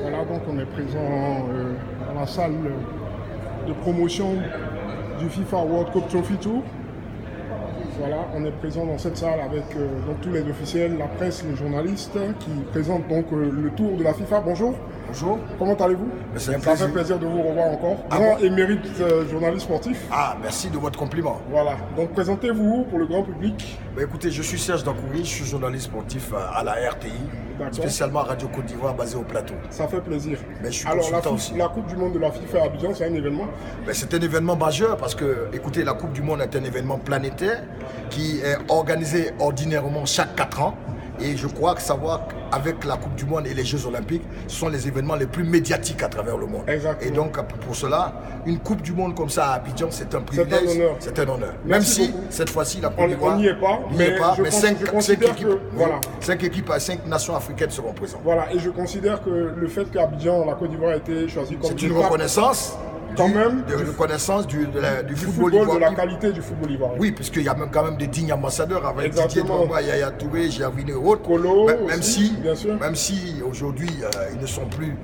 Voilà, donc on est présent dans la salle de promotion du FIFA World Cup Trophy Tour. Voilà, on est présent dans cette salle avec donc tous les officiels, la presse, les journalistes qui présentent donc le tour de la FIFA. Bonjour. Bonjour. Comment allez-vous? C'est un Ça plaisir. fait plaisir de vous revoir encore. Grand émérite journaliste sportif. Ah, merci de votre compliment. Voilà, donc présentez-vous pour le grand public. Écoutez, je suis Serge Dakouri, je suis journaliste sportif à la RTI, spécialement à Radio Côte d'Ivoire, basé au plateau. Ça fait plaisir. Mais je suis Alors aussi. la Coupe du Monde de la FIFA à Abidjan, c'est un événement? C'est un événement majeur parce que, écoutez, la Coupe du Monde est un événement planétaire qui est organisé ordinairement chaque 4 ans. Et je crois que savoir qu'avec la Coupe du Monde et les Jeux Olympiques, ce sont les événements les plus médiatiques à travers le monde. Exactement. Et donc, pour cela, une Coupe du Monde comme ça à Abidjan, c'est un privilège. C'est un honneur. C'est un honneur. Merci Même si, beaucoup. cette fois-ci, la Côte On n'y est pas, mais je 5 considère équipes, que, voilà. 5 équipes à 5 nations africaines seront présentes. Voilà, et je considère que le fait qu'Abidjan, la Côte d'Ivoire, a été choisie comme C'est une reconnaissance. Quand même, de reconnaissance du football de ivoirien. la qualité du football ivoirien. Oui, puisqu'il y a quand même des dignes ambassadeurs avec Didier Exactement. Drogba, Yaya Touré, Gervinho et autres. Kolo Même aussi, si, bien sûr. même si aujourd'hui ils ne sont plus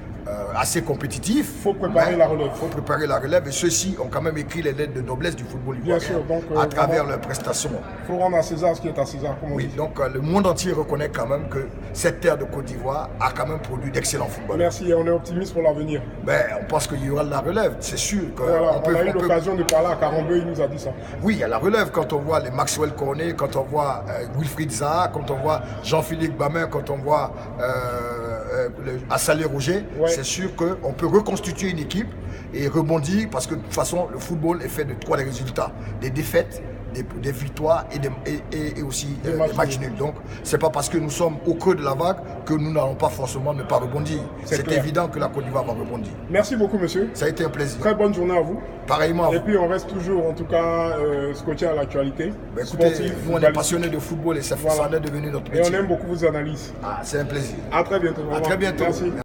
assez compétitifs. Il faut préparer la relève. Il faut préparer la relève et ceux-ci ont quand même écrit les lettres de noblesse du football Bien ivoirien sûr, donc, à travers vraiment, leurs prestations. Il faut rendre à César ce qui est à César, comme on Oui, dit. donc le monde entier reconnaît quand même que cette terre de Côte d'Ivoire a quand même produit d'excellents footballeurs. Merci, et on est optimiste pour l'avenir. On pense qu'il y aura de la relève, c'est sûr. Voilà, on a eu l'occasion de parler à Karambeu, il nous a dit ça. Oui, il y a la relève quand on voit les Maxwell Cornet, quand on voit Wilfried Zaha, quand on voit Jean-Philippe Bamin, quand on voit Assalé Roger. Ouais. C'est sûr qu'on peut reconstituer une équipe et rebondir parce que de toute façon, le football est fait de 3 résultats. Des défaites, des victoires et aussi des matchs nuls. Donc, c'est pas parce que nous sommes au creux de la vague que nous n'allons pas forcément ne pas rebondir. C'est évident que la Côte d'Ivoire va rebondir. Merci beaucoup, monsieur. Ça a été un plaisir. Très bonne journée à vous. Pareillement à vous. Et puis, on reste toujours, en tout cas, scotché à l'actualité. Écoutez, nous, on est passionnés de football et ça en est devenu notre métier. Et on aime beaucoup vos analyses. Ah, c'est un plaisir. À très bientôt. À très bientôt. Merci.